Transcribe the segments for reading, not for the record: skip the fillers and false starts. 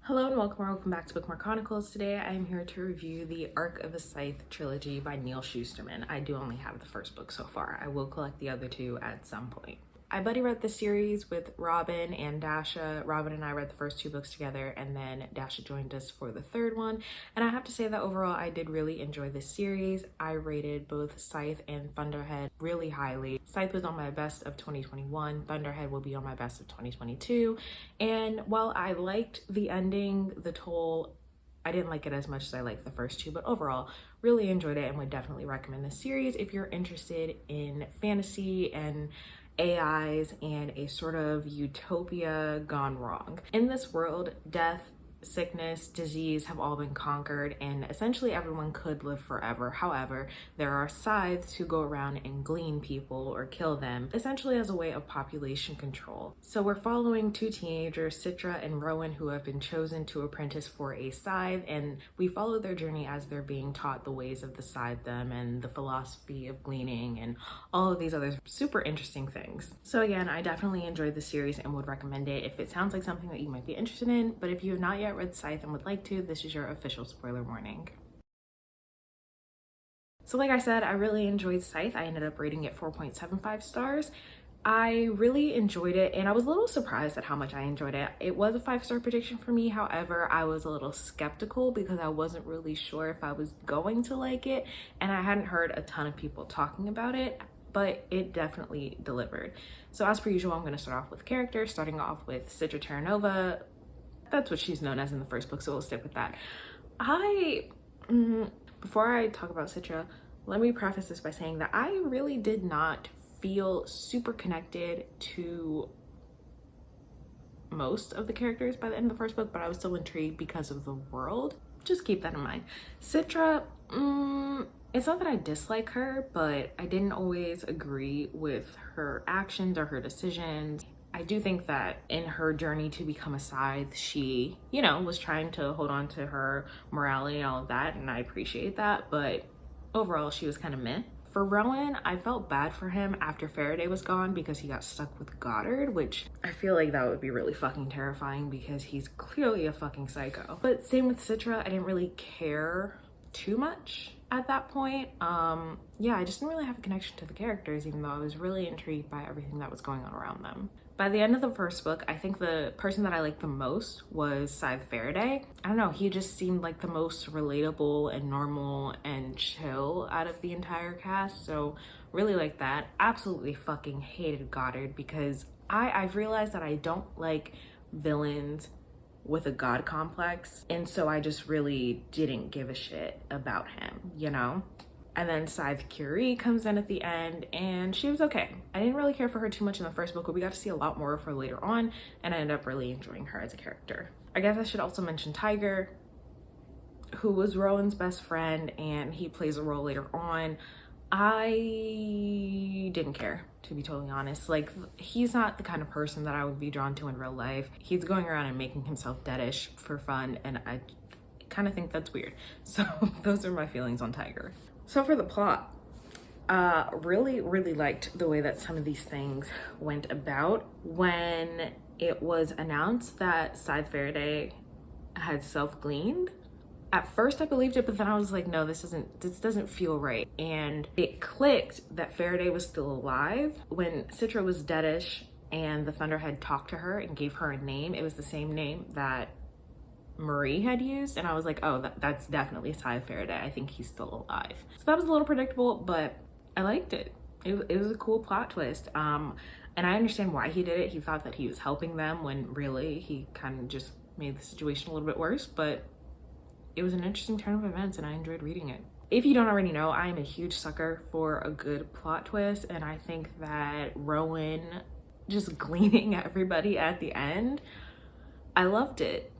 Hello and welcome back to Bookmark Chronicles. Today I am here to review the Arc of a Scythe trilogy by Neil Shusterman. I do only have the first book so far. I will collect the other two at some point. I buddy read the series with Robin and Dasha. Robin and I read the first two books together, and then Dasha joined us for the third one. And I have to say that overall I did really enjoy this series. I rated both Scythe and Thunderhead really highly. Scythe was on my best of 2021. Thunderhead will be on my best of 2022. And while I liked the ending, the toll, I didn't like it as much as I liked the first two, but overall really enjoyed it and would definitely recommend this series if you're interested in fantasy and AIs and a sort of utopia gone wrong. In this world, death, sickness, disease have all been conquered, and essentially everyone could live forever. However, there are scythes who go around and glean people or kill them, essentially as a way of population control. So we're following two teenagers, Citra and Rowan, who have been chosen to apprentice for a scythe, and we follow their journey as they're being taught the ways of the scythedom and the philosophy of gleaning and all of these other super interesting things. So again, I definitely enjoyed the series and would recommend it if it sounds like something that you might be interested in, but if you have not yet read Scythe and would like to, this is your official spoiler warning. So like I said, I really enjoyed Scythe. I ended up rating it 4.75 stars. I really enjoyed it, and I was a little surprised at how much I enjoyed it. It was a 5-star prediction for me. However, I was a little skeptical because I wasn't really sure if I was going to like it, and I hadn't heard a ton of people talking about it, but it definitely delivered. So as per usual, I'm going to start off with characters, starting off with Citra Terranova. That's what she's known as in the first book, so we'll stick with that. Before I talk about Citra, let me preface this by saying that I really did not feel super connected to most of the characters by the end of the first book, but I was still intrigued because of the world. Just keep that in mind. Citra, it's not that I dislike her, but I didn't always agree with her actions or her decisions. I do think that in her journey to become a scythe, she, was trying to hold on to her morality and all of that, and I appreciate that, but overall she was kind of meh. For Rowan, I felt bad for him after Faraday was gone because he got stuck with Goddard, which I feel like that would be really fucking terrifying because he's clearly a fucking psycho. But same with Citra, I didn't really care too much at that point. Yeah, I just didn't really have a connection to the characters, even though I was really intrigued by everything that was going on around them. By the end of the first book, I think the person that I liked the most was Scythe Faraday. I don't know, he just seemed like the most relatable and normal and chill out of the entire cast, so really liked that. Absolutely fucking hated Goddard because I've realized that I don't like villains with a god complex, and so I just really didn't give a shit about him, And then Scythe Curie comes in at the end, and she was okay. I didn't really care for her too much in the first book, but we got to see a lot more of her later on, and I ended up really enjoying her as a character. I guess I should also mention Tiger, who was Rowan's best friend, and he plays a role later on. I didn't care, to be totally honest. Like, he's not the kind of person that I would be drawn to in real life. He's going around and making himself deadish for fun, and I kind of think that's weird. So those are my feelings on Tiger. So for the plot, really liked the way that some of these things went about. When it was announced that Scythe Faraday had self-gleaned, at first I believed it, but then I was like, no, this doesn't feel right. And it clicked that Faraday was still alive. When Citra was deadish and the Thunderhead talked to her and gave her a name, it was the same name that Marie had used, and I was like, oh, that's definitely Scythe Faraday. I think he's still alive. So that was a little predictable, but I liked it. It was a cool plot twist. And I understand why he did it. He thought that he was helping them when really he kind of just made the situation a little bit worse, but it was an interesting turn of events and I enjoyed reading it. If you don't already know, I am a huge sucker for a good plot twist, and I think that Rowan just gleaning everybody at the end, I loved it.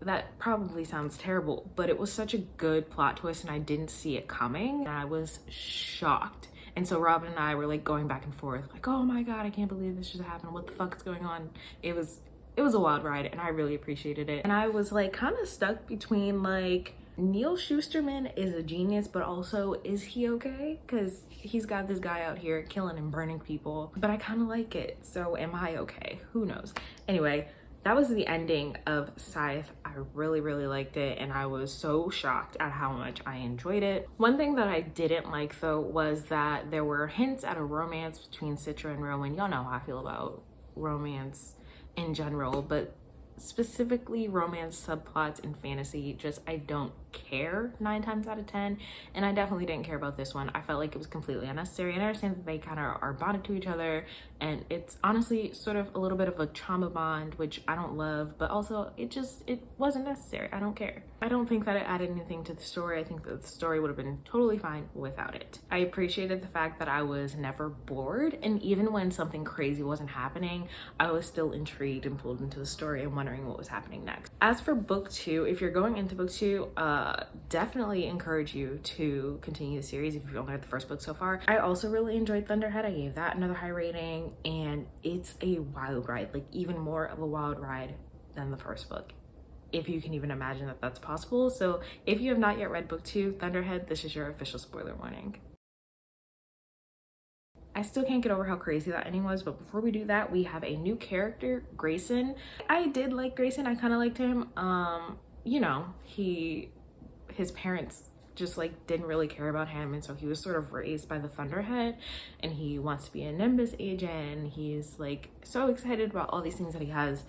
That probably sounds terrible, but it was such a good plot twist and I didn't see it coming. And I was shocked. And so Robin and I were like going back and forth, like, oh my God, I can't believe this just happened. What the fuck is going on? It was a wild ride and I really appreciated it. And I was like kind of stuck between like, Neil Shusterman is a genius, but also is he okay? Because he's got this guy out here killing and burning people, but I kind of like it. So am I okay? Who knows? Anyway, that was the ending of Scythe. I really, really liked it, and I was so shocked at how much I enjoyed it. One thing that I didn't like though was that there were hints at a romance between Citra and Rowan. Y'all know how I feel about romance in general, but specifically romance subplots in fantasy, just I don't care 9 times out of 10, and I definitely didn't care about this one. I felt like it was completely unnecessary, and I understand that they kind of are bonded to each other, and it's honestly sort of a little bit of a trauma bond, which I don't love, but also it wasn't necessary. I don't care. I don't think that it added anything to the story. I think that the story would have been totally fine without it. I appreciated the fact that I was never bored, and even when something crazy wasn't happening, I was still intrigued and pulled into the story and wondering what was happening next. As for book 2, if you're going into book 2, definitely encourage you to continue the series if you've only read the first book so far. I also really enjoyed Thunderhead. I gave that another high rating, and it's a wild ride, like even more of a wild ride than the first book, if you can even imagine that that's possible. So if you have not yet read book 2, Thunderhead, this is your official spoiler warning. I still can't get over how crazy that ending was, but before we do that, we have a new character, Grayson. I did like Grayson. I kind of liked him. You know, his parents just like didn't really care about him, and so he was sort of raised by the Thunderhead, and he wants to be a Nimbus agent, and he's like so excited about all these things that he has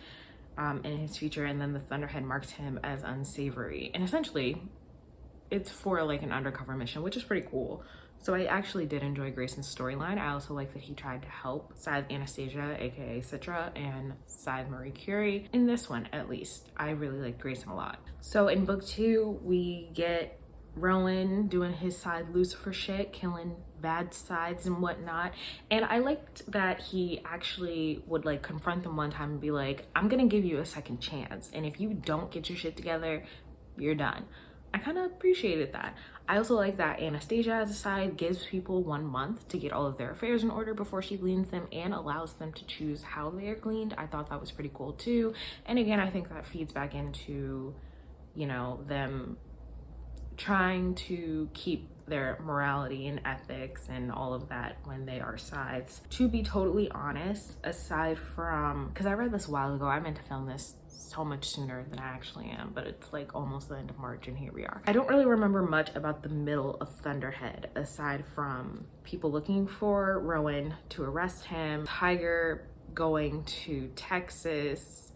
in his future, and then the Thunderhead marks him as unsavory, and essentially it's for like an undercover mission, which is pretty cool. So I actually did enjoy Grayson's storyline. I also like that he tried to help Scythe Anastasia, aka Citra, and Scythe Marie Curie. In this one, at least, I really like Grayson a lot. So in book 2, we get Rowan doing his side Lucifer shit, killing bad sides and whatnot. And I liked that he actually would like confront them one time and be like, I'm gonna give you a second chance, and if you don't get your shit together, you're done. I kind of appreciated that. I also like that Anastasia as a side gives people 1 month to get all of their affairs in order before she gleans them, and allows them to choose how they are gleaned. I thought that was pretty cool too. And again, I think that feeds back into, you know, them trying to keep their morality and ethics and all of that when they are sides. To be totally honest, aside from, because I read this a while ago, I meant to film this so much sooner than I actually am, but it's like almost the end of March and here we are. I don't really remember much about the middle of Thunderhead aside from people looking for Rowan to arrest him, Tiger going to Texas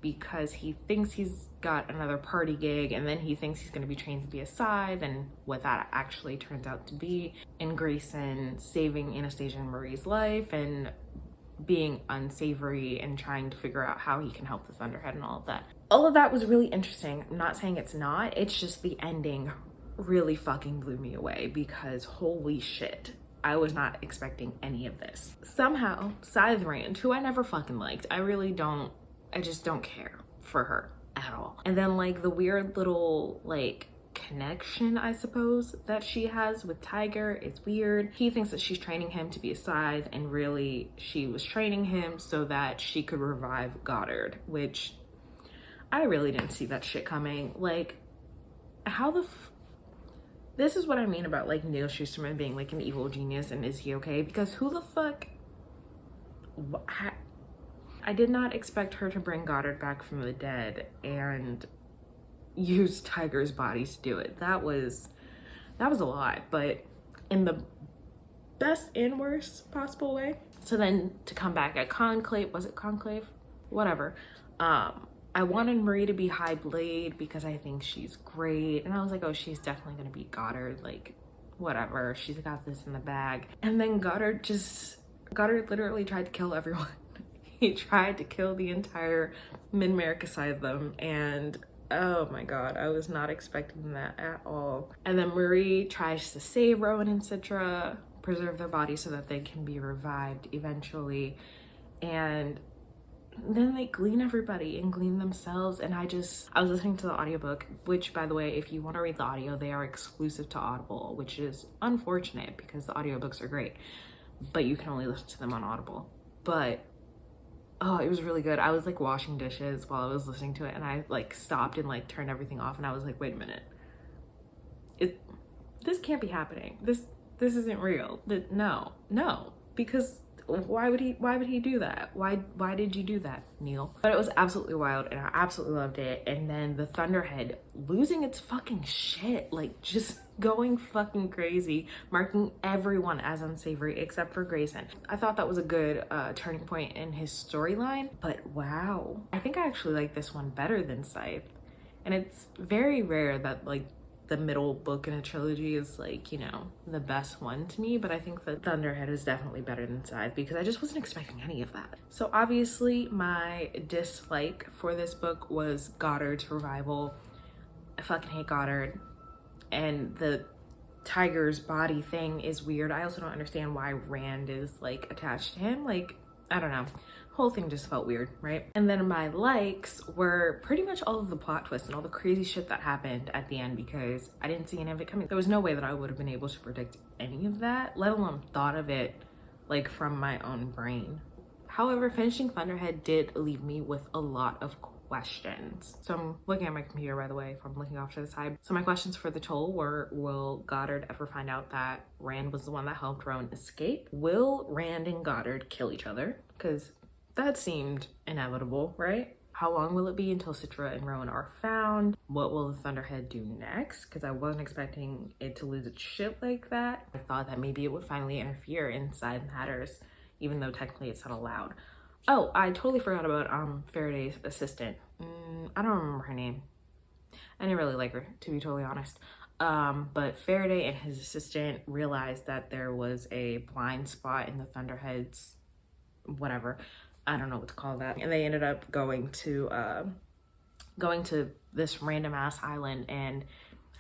because he thinks he's got another party gig, and then he thinks he's going to be trained to be a Scythe, and what that actually turns out to be, and Grayson saving Anastasia and Marie's life and being unsavory and trying to figure out how he can help the Thunderhead and all of that. All of that was really interesting. I'm not saying it's not, it's just the ending really fucking blew me away, because holy shit, I was not expecting any of this. Somehow, Scythe Rand, who I never fucking liked, I just don't care for her at all. And then like the weird little like connection, I suppose, that she has with Tiger, it's weird. He thinks that she's training him to be a Scythe, and really she was training him so that she could revive Goddard, which I really didn't see that shit coming. Like, how the this is what I mean about like Neil Schusterman being like an evil genius, and is he okay? Because who the fuck, I did not expect her to bring Goddard back from the dead and use Tiger's body to do it. That was a lot, but in the best and worst possible way. So then to come back at Conclave, was it Conclave? Whatever. I wanted Marie to be High Blade because I think she's great. And I was like, oh, she's definitely gonna be Goddard, like whatever. She's got this in the bag. And then Goddard literally tried to kill everyone. He tried to kill the entire Mid-America side of them, and oh my god, I was not expecting that at all. And then Marie tries to save Rowan and Citra, preserve their bodies so that they can be revived eventually, and then they glean everybody and glean themselves. And I was listening to the audiobook, which by the way, if you want to read the audio, they are exclusive to Audible, which is unfortunate because the audiobooks are great, but you can only listen to them on Audible. But oh, it was really good. I was like washing dishes while I was listening to it, and I like stopped and like turned everything off, and I was like, wait a minute, this can't be happening. This isn't real. No, because why would he do that? Why did you do that, Neil? But it was absolutely wild and I absolutely loved it. And then the Thunderhead losing its fucking shit, like just going fucking crazy, marking everyone as unsavory except for Grayson. I thought that was a good turning point in his storyline, but wow. I think I actually like this one better than Scythe. And it's very rare that like the middle book in a trilogy is like, you know, the best one to me, but I think that Thunderhead is definitely better than Scythe because I just wasn't expecting any of that. So obviously my dislike for this book was Goddard's revival. I fucking hate Goddard, and the tiger's body thing is weird. I also don't understand why Rand is like attached to him. Like, I don't know. Whole thing just felt weird, right? And then my likes were pretty much all of the plot twists and all the crazy shit that happened at the end because I didn't see any of it coming. There was no way that I would have been able to predict any of that, let alone thought of it like from my own brain. However, finishing Thunderhead did leave me with a lot of questions. So I'm looking at my computer, by the way, if I'm looking off to the side. So my questions for the toll were, will Goddard ever find out that Rand was the one that helped Rowan escape? Will Rand and Goddard kill each other? Because that seemed inevitable, right? How long will it be until Citra and Rowan are found? What will the Thunderhead do next? Because I wasn't expecting it to lose its shit like that. I thought that maybe it would finally interfere inside matters, even though technically it's not allowed. Oh, I totally forgot about Faraday's assistant. I don't remember her name. I didn't really like her, to be totally honest. But Faraday and his assistant realized that there was a blind spot in the Thunderhead's whatever. I don't know what to call that. And they ended up going to this random ass island. And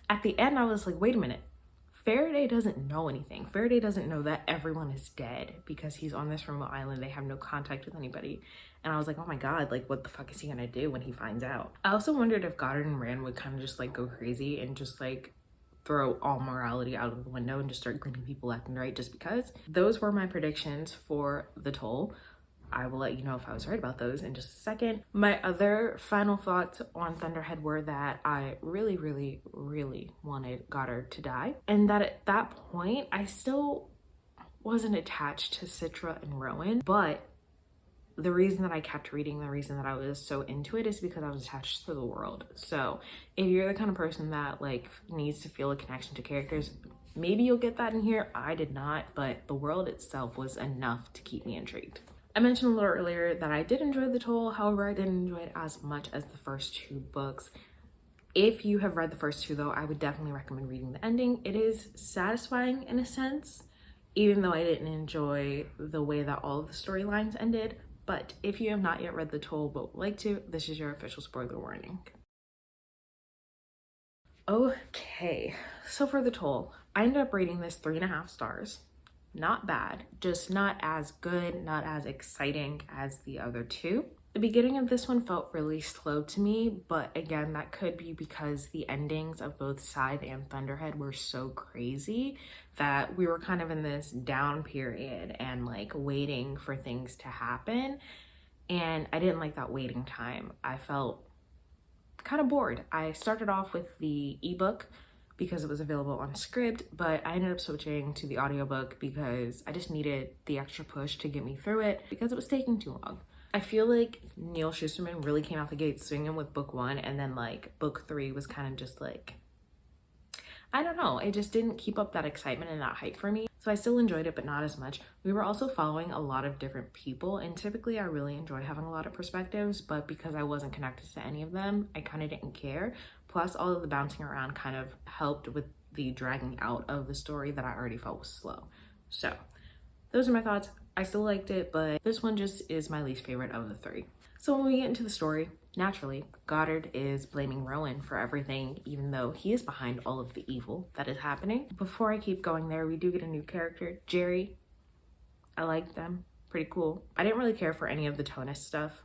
at the end, I was like, wait a minute. Faraday doesn't know anything. Faraday doesn't know that everyone is dead because he's on this remote island. They have no contact with anybody. And I was like, oh my God, like what the fuck is he gonna do when he finds out? I also wondered if Goddard and Rand would kind of just like go crazy and just like throw all morality out of the window and just start cleaning people left and right just because. Those were my predictions for the toll. I will let you know if I was right about those in just a second. My other final thoughts on Thunderhead were that I really, really, really wanted Goddard to die. And that at that point, I still wasn't attached to Citra and Rowan, but the reason that I kept reading, the reason that I was so into it is because I was attached to the world. So if you're the kind of person that like needs to feel a connection to characters, maybe you'll get that in here. I did not, but the world itself was enough to keep me intrigued. I mentioned a little earlier that I did enjoy the toll, however, I didn't enjoy it as much as the first two books. If you have read the first two though, I would definitely recommend reading the ending. It is satisfying in a sense, even though I didn't enjoy the way that all of the storylines ended. But if you have not yet read the toll but would like to, this is your official spoiler warning. Okay, so for the toll, I ended up rating this 3.5 stars. Not bad, just not as good, not as exciting as the other two. The beginning of this one felt really slow to me, but again, that could be because the endings of both Scythe and Thunderhead were so crazy that we were kind of in this down period and like waiting for things to happen. And I didn't like that waiting time. I felt kind of bored. I started off with the ebook because it was available on Scribd, but I ended up switching to the audiobook because I just needed the extra push to get me through it because it was taking too long. I feel like Neil Shusterman really came out the gate swinging with book 1, and then like book 3 was kind of just like, I don't know, it just didn't keep up that excitement and that hype for me. So I still enjoyed it, but not as much. We were also following a lot of different people, and typically I really enjoy having a lot of perspectives, but because I wasn't connected to any of them, I kind of didn't care. Plus all of the bouncing around kind of helped with the dragging out of the story that I already felt was slow. So those are my thoughts. I still liked it, but this one just is my least favorite of the 3. So when we get into the story, naturally, Goddard is blaming Rowan for everything, even though he is behind all of the evil that is happening. Before I keep going there, we do get a new character, Jerry. I like them, pretty cool. I didn't really care for any of the Tonus stuff,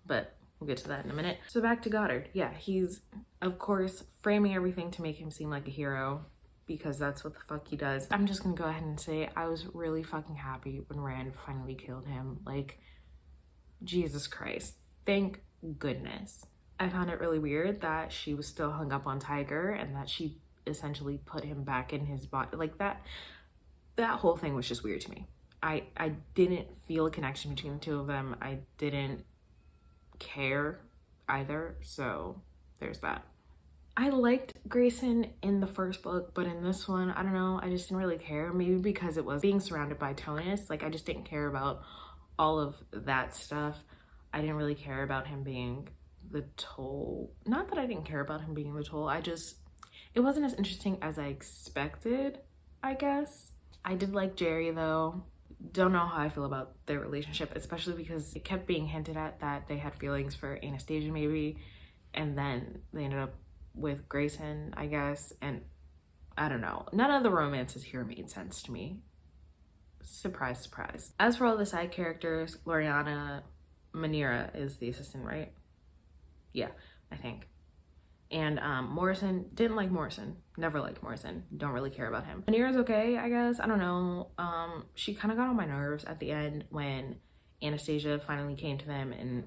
but we'll get to that in a minute. So back to Goddard. Yeah, he's, of course, framing everything to make him seem like a hero because that's what the fuck he does. I'm just gonna go ahead and say I was really fucking happy when Rand finally killed him. Like, Jesus Christ. Thank goodness. I found it really weird that she was still hung up on Tiger and that she essentially put him back in his body. Like that whole thing was just weird to me. I didn't feel a connection between the two of them. I didn't care either, so there's that. I liked Grayson in the first book, but in this one, I don't know, I just didn't really care. Maybe because it was being surrounded by Tonus, like I just didn't care about all of that stuff. I didn't really care about him being the toll. Not that I didn't care about him being the toll, it wasn't as interesting as I expected, I guess. I did like Jerry though. Don't know how I feel about their relationship, especially because it kept being hinted at that they had feelings for Anastasia maybe, and then they ended up with Grayson, I guess, and I don't know. None of the romances here made sense to me. Surprise, surprise. As for all the side characters, Loriana Manira is the assistant, right? Yeah, I think. And Morrison, didn't like Morrison. Never liked Morrison. Don't really care about him. Manira's okay, I guess. I don't know. She kind of got on my nerves at the end when Anastasia finally came to them and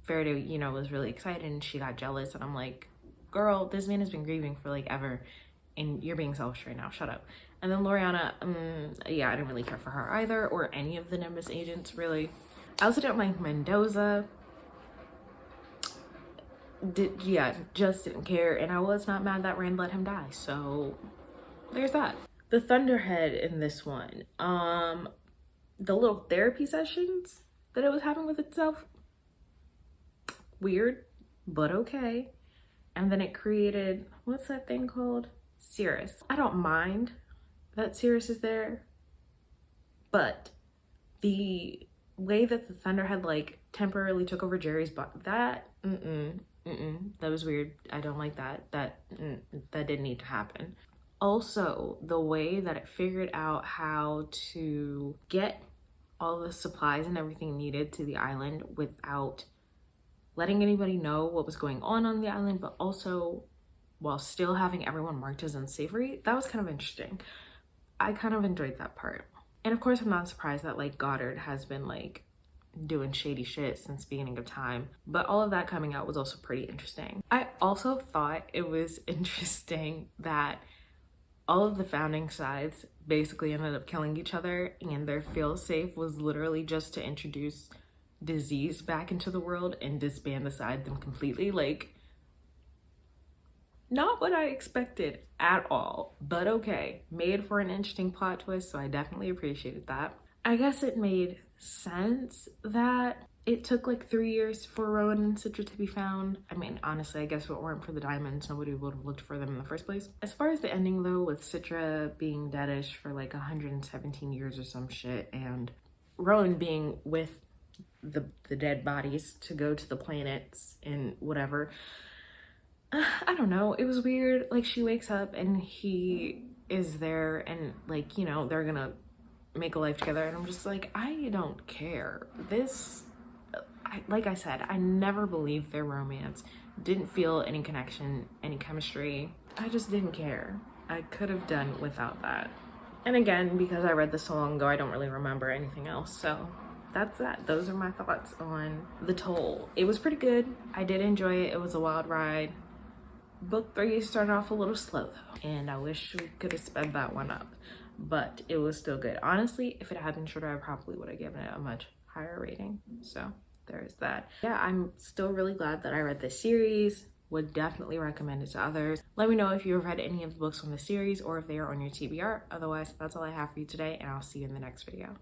Faraday, you know, was really excited and she got jealous. And I'm like, girl, this man has been grieving for like ever and you're being selfish right now. Shut up. And then Loriana, yeah, I didn't really care for her either, or any of the Nimbus agents, really. I also didn't like Mendoza. Just didn't care, and I was not mad that Rand let him die, so there's that. The Thunderhead in this one, the little therapy sessions that it was having with itself, weird, but okay. And then it created, what's that thing called? Cirrus. I don't mind that Cirrus is there, but the way that the Thunderhead like temporarily took over Jerry's body, that that was weird. I don't like that. That didn't need to happen. Also, the way that it figured out how to get all the supplies and everything needed to the island without letting anybody know what was going on the island, but also while still having everyone marked as unsavory, that was kind of interesting. I kind of enjoyed that part. And of course, I'm not surprised that like Goddard has been like doing shady shit since beginning of time, but all of that coming out was also pretty interesting. I also thought it was interesting that all of the founding sides basically ended up killing each other, and their fail-safe was literally just to introduce disease back into the world and disband them completely. Like, not what I expected at all, but okay. Made for an interesting plot twist, so I definitely appreciated that. I guess it made sense that it took like 3 years for Rowan and Citra to be found. I mean, honestly, I guess if it weren't for the diamonds, nobody would have looked for them in the first place. As far as the ending though, with Citra being deadish for like 117 years or some shit, and Rowan being with the dead bodies to go to the planets and whatever, I don't know, it was weird. Like, she wakes up and he is there and like, you know, they're gonna make a life together, and I'm just like, I don't care. Like I said, I never believed their romance. Didn't feel any connection, any chemistry. I just didn't care. I could have done without that. And again, because I read this so long ago, I don't really remember anything else, so that's that. Those are my thoughts on The Toll. It was pretty good. I did enjoy it. It was a wild ride. Book 3 started off a little slow though, and I wish we could have sped that one up, but it was still good. Honestly, if it had been shorter, I probably would have given it a much higher rating. So there's that. Yeah, I'm still really glad that I read this series. Would definitely recommend it to others. Let me know if you've read any of the books from the series or if they are on your TBR. Otherwise, that's all I have for you today, and I'll see you in the next video.